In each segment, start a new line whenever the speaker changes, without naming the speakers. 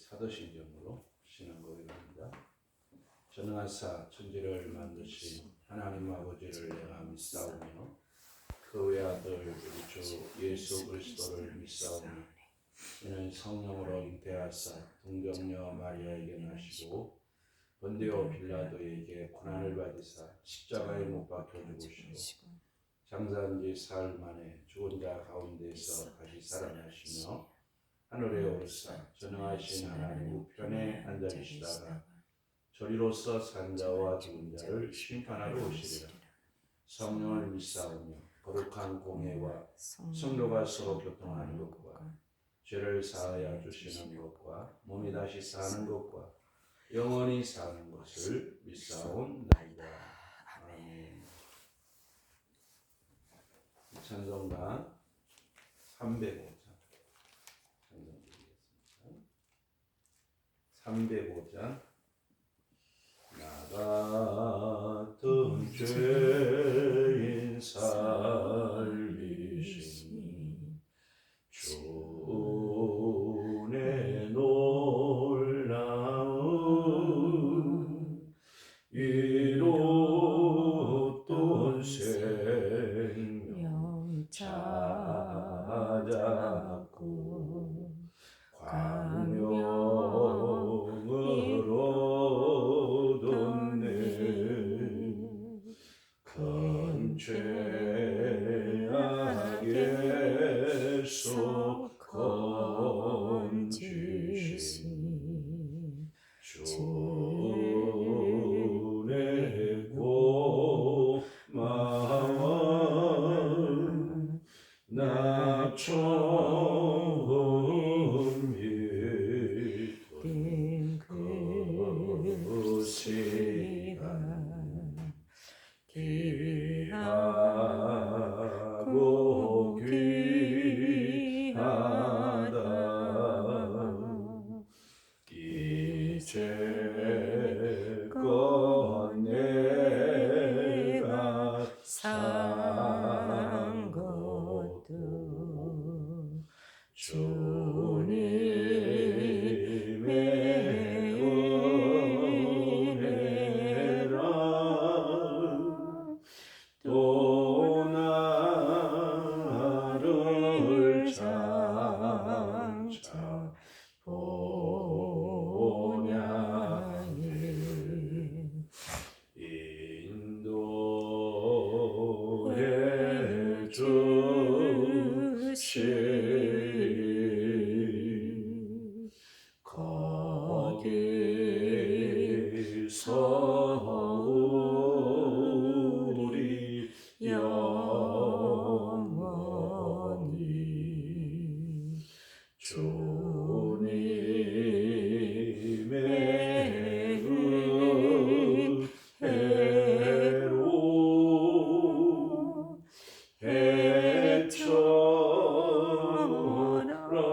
사도신경으로 신앙 고백합니다. 전능하사 천지를 만드신 하나님 아버지를 내가 믿사오며 그 외아들 우리 주 예수 그리스도를 믿사오며 이는 성령으로 잉태하사 동정녀 마리아에게 나시고 본디오 빌라도에게 고난을 받으사 십자가에 못 박혀 죽으시고 장사한 지 사흘 만에 죽은 자 가운데서 다시 살아나시며 하늘에 오르사 전능하신 하나님 우편에 앉아계시다가 저리로서 산 자와 죽은 자를 심판하러 오시리라. 성령을 믿사오며 거룩한 공회와 성도가 서로 교통하는 것과 죄를 사하여 주시는 것과 몸이 다시 사는 것과 영원히 사는 것을 믿사옵나이다. 아멘. 찬송가 305장 305장 나 같은 죄인 살리신 주의 놀라운 이롭던 생명 찾았고 광명으로 뒀네 큰 죄악에서 건지신 주의 고마운 나 처음 믿은 그 시간 귀하고 귀하다 이제껏 내가 산 것도 주님의 은혜라 또 나를 장차 보냐니 인도해 주신 거기서 우리 영원히 주님의 은혜로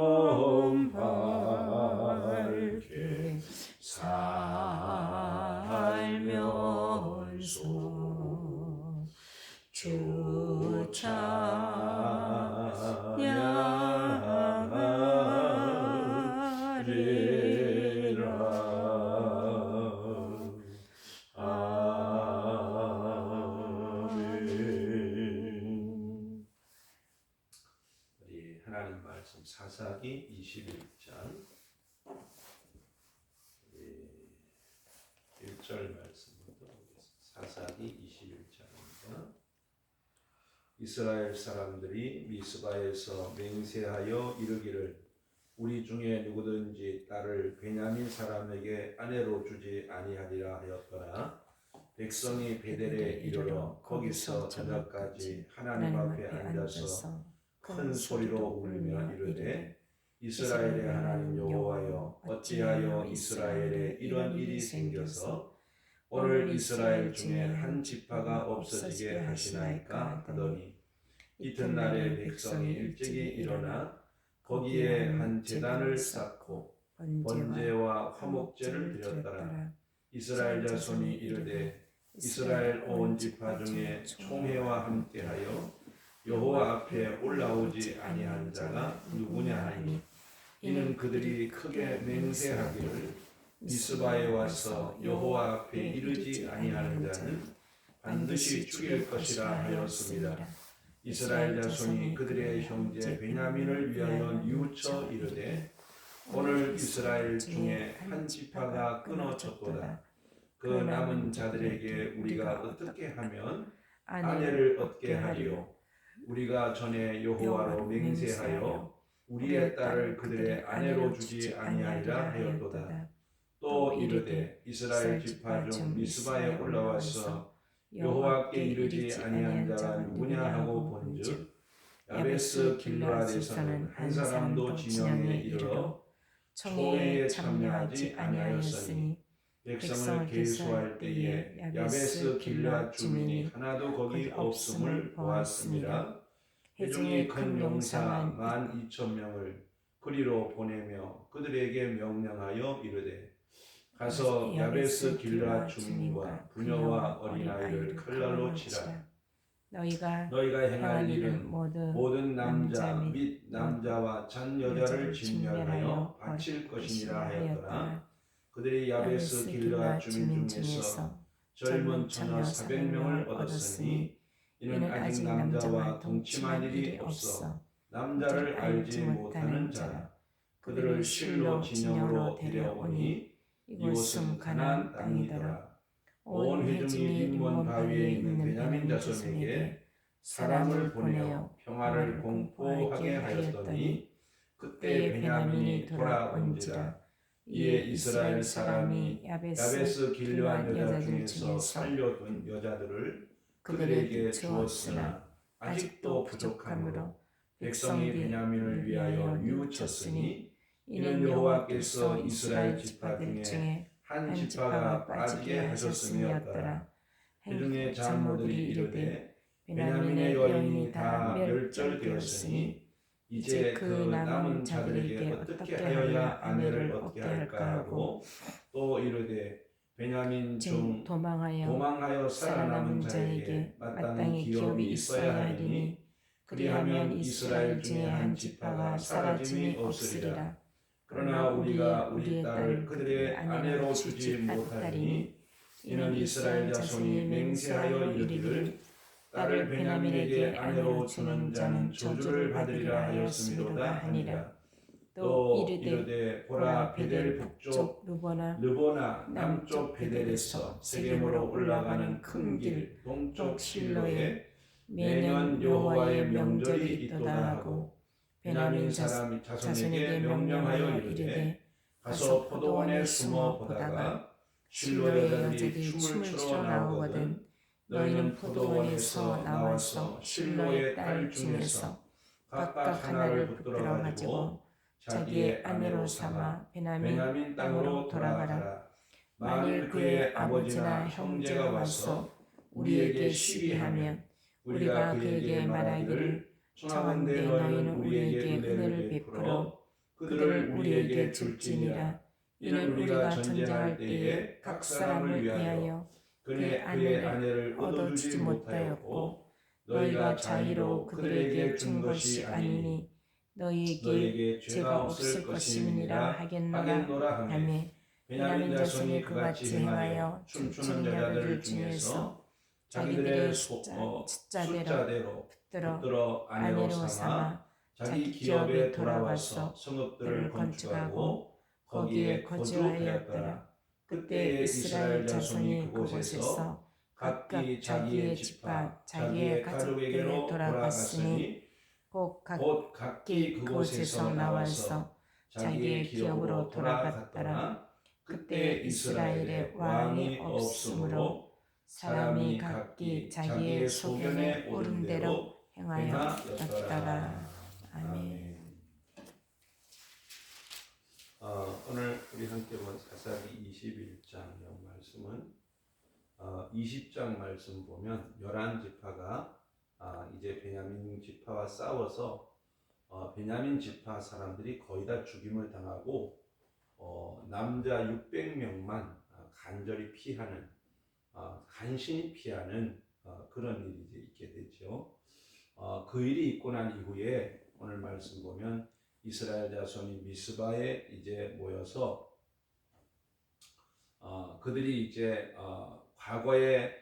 해처럼 밝게 살면서 주 찬양하리라. 아멘. 우리 하나님 말씀 사사기 21장 1절 말씀부터 보겠습니다. 사사기 21장입니다. 이스라엘 사람들이 미스바에서 맹세하여 이르기를 우리 중에 누구든지 딸을 베냐민 사람에게 아내로 주지 아니하리라 하였더라. 백성이 베델에 이르러 거기서 저녁까지 하나님 앞에 앉아서 큰 소리로 울며 이르되 이스라엘의 하나님 여호와여 어찌하여 이스라엘에 이런 일이 생겨서 오늘 이스라엘 중에 한 지파가 없어지게 하시나이까 하더니 이튿날에 백성이 일찍이 일어나 거기에 한 제단을 쌓고 번제와 화목제를 드렸더라. 이스라엘 자손이 이르되 이스라엘 온 지파 중에 총회와 함께하여 여호와 앞에 올라오지 아니한 자가 누구냐 하니 이는 그들이 크게 맹세하기를 미스바에 와서 여호와 앞에 이르지 아니하는 자는 반드시 죽일 것이라 하였습니다. 이스라엘 자손이 그들의 형제 베냐민을 위하여 뉘우쳐 이르되 오늘 이스라엘 중에 한 지파가 끊어졌도다. 그 남은 자들에게 우리가 어떻게 하면 아내를 얻게 하리요? 우리가 전에 여호와로 맹세하여 우리의 딸을 그들의 아내로 주지 아니하리라 하였도다. 또 이르되 이스라엘 지파 중 미스바에 올라와서 여호와께 이르지 아니한 자가 누구냐 하고 본즉 야베스 길르앗에서는 한 사람도 진영에 이르러 총회에 참여하지 아니하였으니 백성을 계수할 때에 야베스 길르앗 주민이 하나도 거기 없음을 보았습니다. 회중이 큰 용사 12,000명을 그리로 보내며 그들에게 명령하여 이르되 가서 야베스 길르앗 주민과 부녀와 어린아이를 칼날로 치라. 너희가 행할 일은 모든 남자 및 남자와 잔 여자를 진멸하여 바칠 것이니라 하였더라. 그들이 야베스 길르앗 주민 중에서 젊은 처녀 400명을 얻었으니 이는 아직 남자와 동침한 일이 없어 남자를 알지 못하는 자라. 그들을 실로 진영으로 데려오니 이곳은 가나안 땅이더라. 온 회중이 림몬 바위에 있는 베냐민 자손에게 사람을 보내어 평화를 공포하게 하였더니 그때 베냐민이 돌아온지라. 이에 이스라엘 사람이 야베스 길르앗 여자 중에서 살려둔 여자들을 그들에게 주었으나 아직도 부족하므로 백성이 베냐민을 위하여 뉘우쳤으니 이는 여호와께서 이스라엘 지파들 중에 한 지파가 빠지게 하셨음이었더라. 회중의 장로들이 이르되 베냐민의 여인이 다 멸절되었으니 이제 그 남은 자들에게 어떻게 하여야 아내를 얻게 할까 하고 또 이르되 베냐민 중 도망하여 살아남은 자에게 마땅히 기업이 있어야 하리니 그리하면 이스라엘 중에 한 지파가 사라짐이 없으리라. 그러나 우리가 우리 딸을 그들의 아내로 주지 못하리니 이는 이스라엘 자손이 맹세하여 이르기를 딸을 베냐민에게 아내로 주는 자는 저주를 받으리라 하였음이로다 하니라. 또 이르되 보라 베델 북쪽 르보나 남쪽 베델에서 세겜으로 올라가는 큰 길 동쪽 실로에 매년 여호와의 명절이 있도다 하고 베냐민 사람 자손에게 명령하여 이르되 가서 포도원에 숨어 보다가 실로 여자들이 춤을 추러 나오거든 너희는 포도원에서 나와서 실로의 딸 중에서 각각 하나를 붙들어 가지고 자기의 아내로 삼아 베냐민 땅으로 돌아가라. 만일 그의 아버지나 형제가 와서 우리에게 시비하면 우리가 그에게 말하기를 청한대 너희는 우리에게 은혜를 베풀어 그들을 우리에게 줄지니라. 이는 우리가 전쟁할 때에 각 사람을 위하여 그의 아내를 얻어주지 못하였고 너희가 자의로 그들에게 준 것이 아니니 너희에게 죄가 없을 것임이니라 하겠노라 하며 베냐민 자손이 그같이 행하여 춤추는 여자들 중에서 자기들의 숫자대로 붙들어 아내로 삼아 자기 기업에 돌아와서 성읍들을 건축하고 거기에 거주하였더라. 그때 이스라엘 자손이 그곳에서 각기 자기의 지파 자기의 가족에게로 돌아갔으니 곧 각기 그곳에서 나와서 자기의 기업으로 돌아갔더라. 그때 이스라엘에 왕이 없으므로 사람이 각기 자기의 소견에 오른 대로 행하였더라. 아멘. 오늘 우리 함께 본 사사기 21장 말씀은 20장 말씀 보면 11지파가 이제 베냐민 지파와 싸워서 베냐민 지파 사람들이 거의 다 죽임을 당하고 남자 600명만 간절히 피하는 간신히 피하는 그런 일이 이제 있게 되죠. 그 일이 있고 난 이후에 오늘 말씀 보면 이스라엘 자손이 미스바에 이제 모여서 그들이 이제 과거에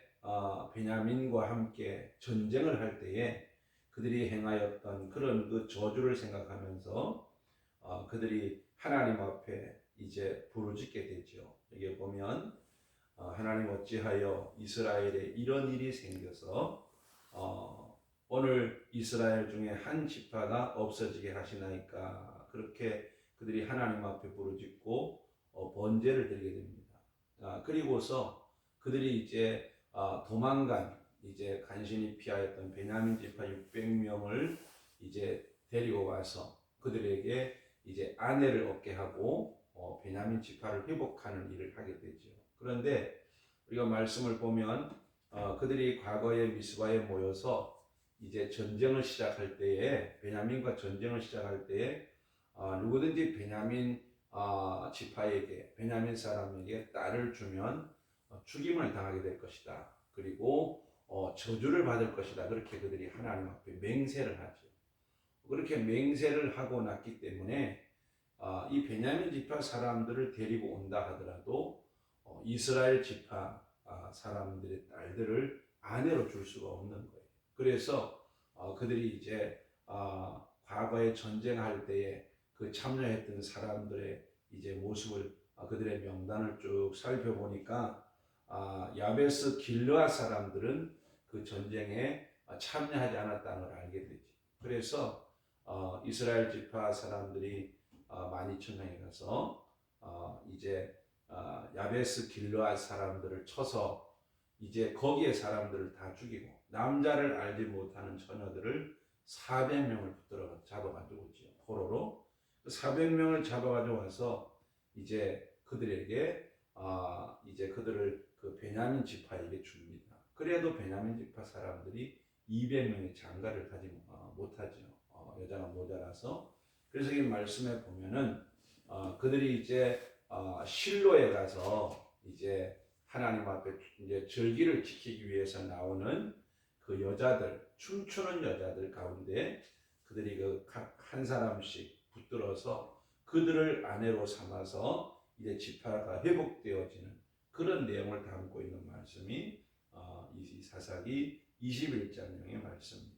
베냐민과 함께 전쟁을 할 때에 그들이 행하였던 그런 그 저주를 생각하면서 그들이 하나님 앞에 이제 부르짖게 되죠. 여기 보면 하나님 어찌하여 이스라엘에 이런 일이 생겨서 오늘 이스라엘 중에 한 지파가 없어지게 하시나이까. 그렇게 그들이 하나님 앞에 부르짖고 번제를 드리게 됩니다. 그리고서 그들이 이제 도망간 이제 간신히 피하였던 베냐민 지파 600명을 이제 데리고 와서 그들에게 이제 아내를 얻게 하고 베냐민 지파를 회복하는 일을 하게 되죠. 그런데 우리가 말씀을 보면 그들이 과거에 미스바에 모여서 이제 전쟁을 시작할 때에 베냐민과 전쟁을 시작할 때에 누구든지 베냐민 지파에게 베냐민 사람에게 딸을 주면 죽임을 당하게 될 것이다. 그리고 저주를 받을 것이다. 그렇게 그들이 하나님 앞에 맹세를 하죠. 그렇게 맹세를 하고 났기 때문에 이 베냐민 지파 사람들을 데리고 온다 하더라도 이스라엘 지파 사람들의 딸들을 아내로 줄 수가 없는 거예요. 그래서 그들이 이제 과거에 전쟁할 때에 그 참여했던 사람들의 이제 모습을 그들의 명단을 쭉 살펴보니까 야베스 길르앗 사람들은 그 전쟁에 참여하지 않았다는 걸 알게 되지. 그래서 이스라엘 지파 사람들이 12,000명이 가서 이제 야베스 길르앗 사람들을 쳐서 이제 거기에 사람들을 다 죽이고 남자를 알지 못하는 처녀들을 400명을 붙들어 잡아가지고 오죠. 포로로 400명을 잡아가지고 와서 이제 그들에게 이제 그들을 그 베냐민 지파에게 줍니다. 그래도 베냐민 지파 사람들이 200명의 장가를 가지 못하죠. 여자가 모자라서. 그래서 이 말씀에 보면은 그들이 이제 실로에 가서 이제 하나님 앞에 이제 절기를 지키기 위해서 나오는 그 여자들, 춤추는 여자들 가운데 그들이 그 각 한 사람씩 붙들어서 그들을 아내로 삼아서 이제 지파가 회복되어지는 그런 내용을 담고 있는 말씀이 이 사사기 21장의 말씀입니다.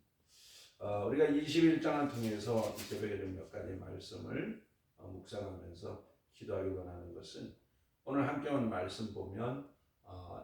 우리가 21장을 통해서 이 새벽에 좀 몇 가지 말씀을 묵상하면서 기도하기 원하는 것은 오늘 함께 온 말씀 보면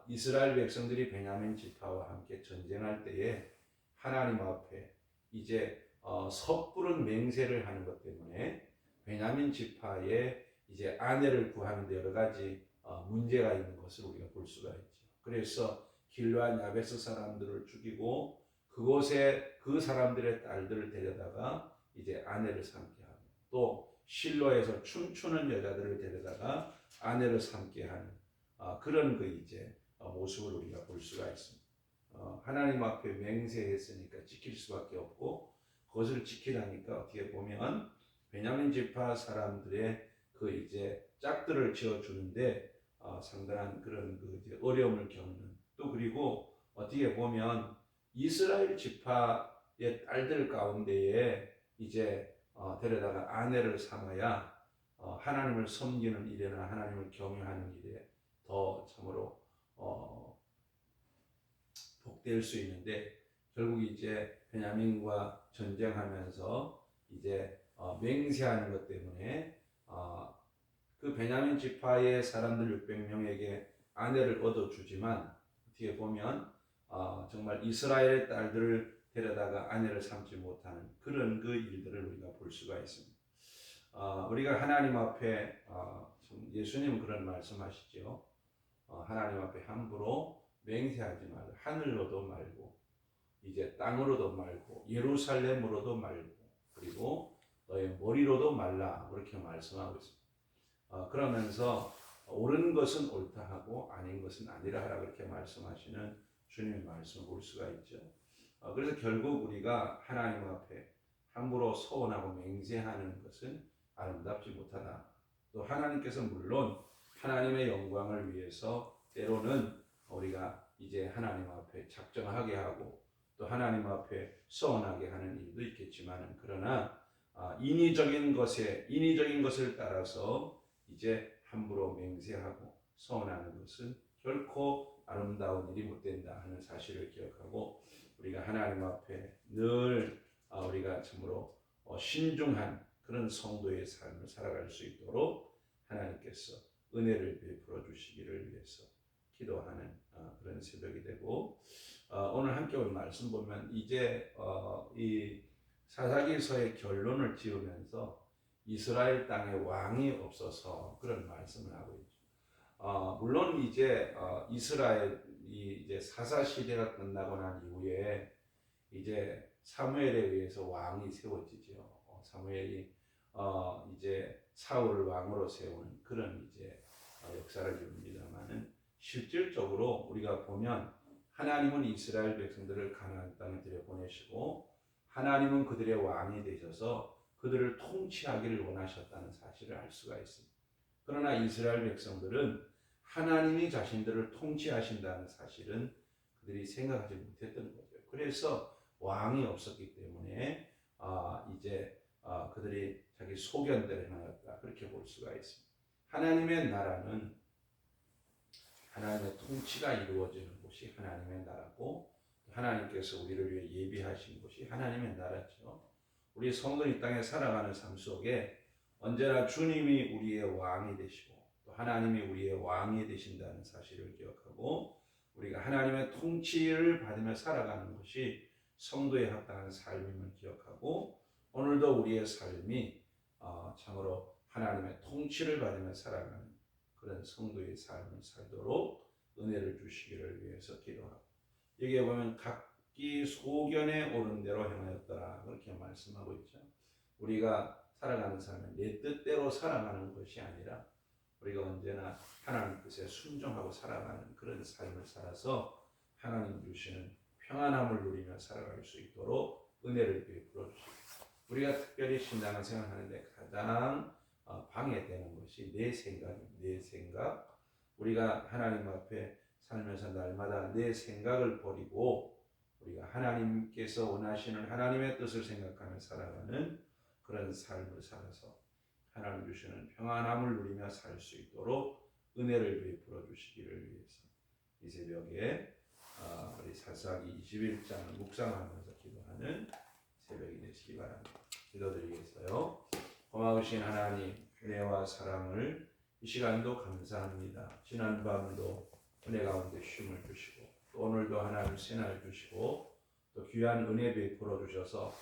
이스라엘 백성들이 베냐민 지파와 함께 전쟁할 때에 하나님 앞에 이제 섣부른 맹세를 하는 것 때문에 베냐민 지파의 이제 아내를 구하는 데 여러 가지 문제가 있는 것을 우리가 볼 수가 있죠. 그래서 길르앗 야베스 사람들을 죽이고 그곳에 그 사람들의 딸들을 데려다가 이제 아내를 삼게 하고 또 실로에서 춤추는 여자들을 데려다가 아내를 삼게 하는 그런 그 이제 모습을 우리가 볼 수가 있습니다. 하나님 앞에 맹세했으니까 지킬 수밖에 없고 그것을 지키라니까 어떻게 보면 베냐민 지파 사람들의 그 이제 짝들을 지어 주는데 상당한 그런 그 이제 어려움을 겪는 또 그리고 어떻게 보면 이스라엘 지파의 딸들 가운데에 이제 데려다가 아내를 삼아야 하나님을 섬기는 일이나 하나님을 경외하는 일에 더 참으로 복될 수 있는데 결국 이제 베냐민과 전쟁하면서 이제 맹세하는 것 때문에 그 베냐민 지파의 사람들 600명에게 아내를 얻어주지만 어떻게 보면 정말 이스라엘의 딸들을 데려다가 아내를 삼지 못하는 그런 그 일들을 우리가 볼 수가 있습니다. 우리가 하나님 앞에 예수님은 그런 말씀하시죠. 하나님 앞에 함부로 맹세하지 말고 하늘로도 말고 이제 땅으로도 말고 예루살렘으로도 말고 그리고 너의 머리로도 말라 그렇게 말씀하고 있습니다. 그러면서 옳은 것은 옳다 하고 아닌 것은 아니라 하라 그렇게 말씀하시는 주님의 말씀을 볼 수가 있죠. 그래서 결국 우리가 하나님 앞에 함부로 서원하고 맹세하는 것은 아름답지 못하다. 또 하나님께서 물론 하나님의 영광을 위해서 때로는 우리가 이제 하나님 앞에 작정하게 하고 또 하나님 앞에 서원하게 하는 일도 있겠지만 그러나 인위적인 것을 따라서 이제 함부로 맹세하고 서원하는 것은 결코 아름다운 일이 못 된다 하는 사실을 기억하고 우리가 하나님 앞에 늘 우리가 참으로 신중한 그런 성도의 삶을 살아갈 수 있도록 하나님께서 은혜를 베풀어 주시기를 위해서 기도하는 그런 새벽이 되고 오늘 함께 올 말씀 보면 이제 이 사사기서의 결론을 지으면서 이스라엘 땅에 왕이 없어서 그런 말씀을 하고 있죠. 물론 이제 이스라엘이 이제 사사 시대가 끝나고 난 이후에 이제 사무엘에 의해서 왕이 세워지죠. 사무엘이 이제 사울을 왕으로 세우는 그런 이제 역사를 이룹니다만은 실질적으로 우리가 보면 하나님은 이스라엘 백성들을 가나안 땅에 들여보내시고 하나님은 그들의 왕이 되셔서 그들을 통치하기를 원하셨다는 사실을 알 수가 있습니다. 그러나 이스라엘 백성들은 하나님이 자신들을 통치하신다는 사실은 그들이 생각하지 못했던 거죠. 그래서 왕이 없었기 때문에 이제 그들이 자기 소견대로 행하였다 그렇게 볼 수가 있습니다. 하나님의 나라는 하나님의 통치가 이루어지는 곳이 하나님의 나라고 하나님께서 우리를 위해 예비하신 곳이 하나님의 나라죠. 우리 성도는 이 땅에 살아가는 삶 속에 언제나 주님이 우리의 왕이 되시고 또 하나님이 우리의 왕이 되신다는 사실을 기억하고 우리가 하나님의 통치를 받으며 살아가는 것이 성도에 합당한 삶임을 기억하고 오늘도 우리의 삶이 참으로 하나님의 통치를 받으며 살아가는 그런 성도의 삶을 살도록 은혜를 주시기를 위해서 기도하고 여기에 보면 각기 소견에 오른 대로 행하였더라 그렇게 말씀하고 있죠. 우리가 살아가는 삶은 내 뜻대로 살아가는 것이 아니라 우리가 언제나 하나님 뜻에 순종하고 살아가는 그런 삶을 살아서 하나님 주시는 평안함을 누리며 살아갈 수 있도록 은혜를 베풀어 주시고 우리가 특별히 신앙을 생활하는데 가장 방해되는 것이 내 생각입니다. 내 생각. 우리가 하나님 앞에 살면서 날마다 내 생각을 버리고 우리가 하나님께서 원하시는 하나님의 뜻을 생각하며 살아가는 그런 삶을 살아서 하나님 주시는 평안함을 누리며 살 수 있도록 은혜를 베풀어 주시기를 위해서 이 새벽에 우리 사사기 21장을 묵상하면서 기도하는 새벽이 되시기 바랍니다. 기도드리겠어요. 고마우신 하나님 은혜와 사랑을 이 시간도 감사합니다. 지난 밤도 은혜 가운데 쉼을 주시고 또 오늘도 하나님 새날 주시고 또 귀한 은혜 베풀어 주셔서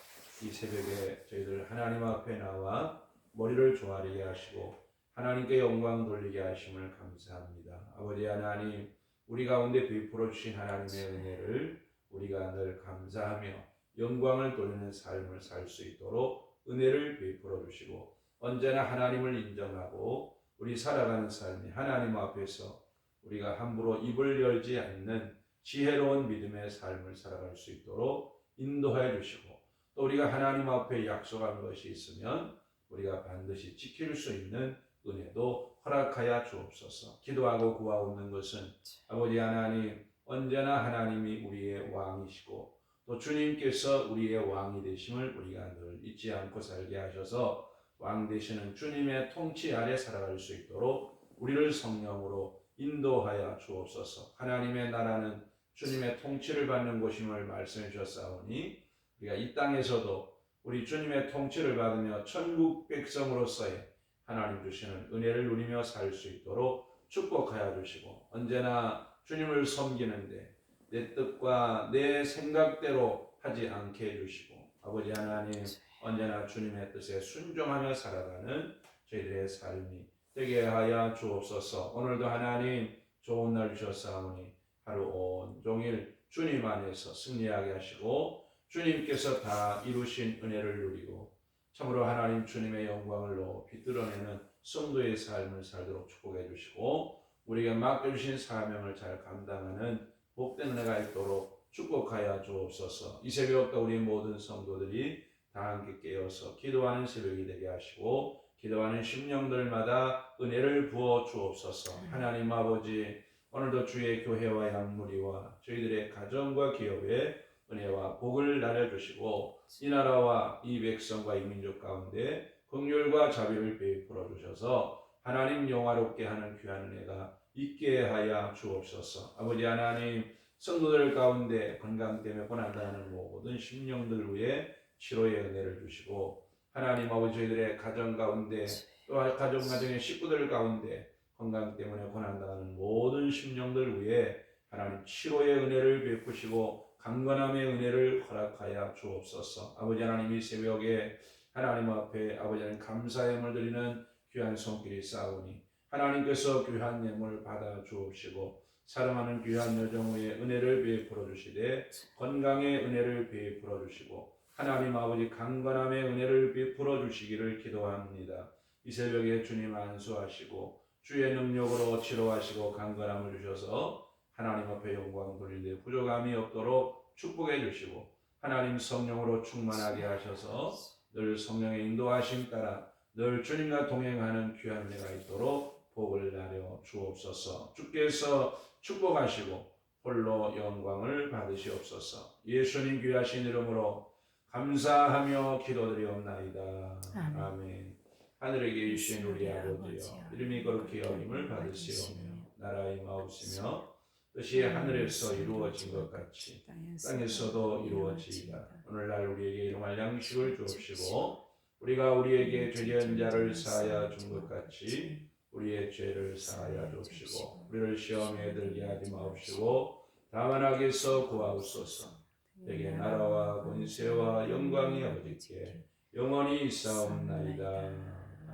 이 새벽에 저희들 하나님 앞에 나와 머리를 조아리게 하시고 하나님께 영광 돌리게 하심을 감사합니다. 아버지 하나님 우리 가운데 베풀어 주신 하나님의 은혜를 우리가 늘 감사하며 영광을 돌리는 삶을 살 수 있도록 은혜를 베풀어 주시고 언제나 하나님을 인정하고 우리 살아가는 삶이 하나님 앞에서 우리가 함부로 입을 열지 않는 지혜로운 믿음의 삶을 살아갈 수 있도록 인도하여 주시고 또 우리가 하나님 앞에 약속한 것이 있으면 우리가 반드시 지킬 수 있는 은혜도 허락하여 주옵소서. 기도하고 구하옵는 것은 아버지 하나님 언제나 하나님이 우리의 왕이시고 또 주님께서 우리의 왕이 되심을 우리가 늘 잊지 않고 살게 하셔서 왕 되시는 주님의 통치 아래 살아갈 수 있도록 우리를 성령으로 인도하여 주옵소서. 하나님의 나라는 주님의 통치를 받는 곳임을 말씀해 주셨사오니 우리가 이 땅에서도 우리 주님의 통치를 받으며 천국 백성으로서의 하나님 주시는 은혜를 누리며 살 수 있도록 축복하여 주시고 언제나 주님을 섬기는데 내 뜻과 내 생각대로 하지 않게 해주시고 아버지 하나님 언제나 주님의 뜻에 순종하며 살아가는 저희들의 삶이 되게 하여 주옵소서. 오늘도 하나님 좋은 날 주셨사오니 하루 온종일 주님 안에서 승리하게 하시고 주님께서 다 이루신 은혜를 누리고 참으로 하나님 주님의 영광을 높이 드러내는 성도의 삶을 살도록 축복해 주시고 우리에게 맡겨주신 사명을 잘 감당하는 복된 은혜가 있도록 축복하여 주옵소서. 이 새벽도 우리 모든 성도들이 다 함께 깨어서 기도하는 새벽이 되게 하시고 기도하는 심령들마다 은혜를 부어 주옵소서. 하나님 아버지 오늘도 주의 교회와 양무리와 저희들의 가정과 기업에 은혜와 복을 나눠주시고 이 나라와 이 백성과 이 민족 가운데 긍휼과 자비를 베풀어 주셔서 하나님 영화롭게 하는 귀한 은혜가 있게 하여 주옵소서. 아버지 하나님, 성도들 가운데 건강 때문에 고난당하는 모든 심령들 위해 치료의 은혜를 주시고, 하나님 아버지 저희들의 가정 가운데 또 가정의 식구들 가운데 건강 때문에 고난당하는 모든 심령들 위해 하나님 치료의 은혜를 베푸시고 강건함의 은혜를 허락하여 주옵소서. 아버지 하나님, 이 새벽에 하나님 앞에 아버지 하나님 감사의 예물 드리는 귀한 손길이 쌓으니 하나님께서 귀한 예물 받아 주옵시고 사랑하는 귀한 여정 위에 은혜를 베풀어 주시되 건강의 은혜를 베풀어 주시고 하나님 아버지 강건함의 은혜를 베풀어 주시기를 기도합니다. 이 새벽에 주님 안수하시고 주의 능력으로 치료하시고 강건함을 주셔서 하나님 앞에 영광 돌리되 부족함이 없도록 축복해 주시고 하나님 성령으로 충만하게 하셔서 늘 성령의 인도하심 따라 늘 주님과 동행하는 귀한 은혜가 있도록 복을 나려 주옵소서. 주께서 축복하시고 홀로 영광을 받으시옵소서. 예수님 귀하신 이름으로 감사하며 기도드리옵나이다. 아멘. 하늘에 계신 우리 아버지여, 이름이 거룩히 여김을 받으시오며 나라의 마옵시며 뜻이 하늘에서 이루어진 것 같이 땅에서도 이루어지이다. 오늘날 우리에게 일용할 양식을 주옵시고 우리가 우리에게 죄지은 자를 사하여 준 것 같이 우리의 죄를 사하여 주옵시고 우리를 시험에 들게 하지 마옵시고 다만 악에서 구하옵소서. 내게 나라와 권세와 영광이 아버지께 영원히 있사옵나이다.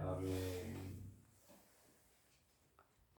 아멘.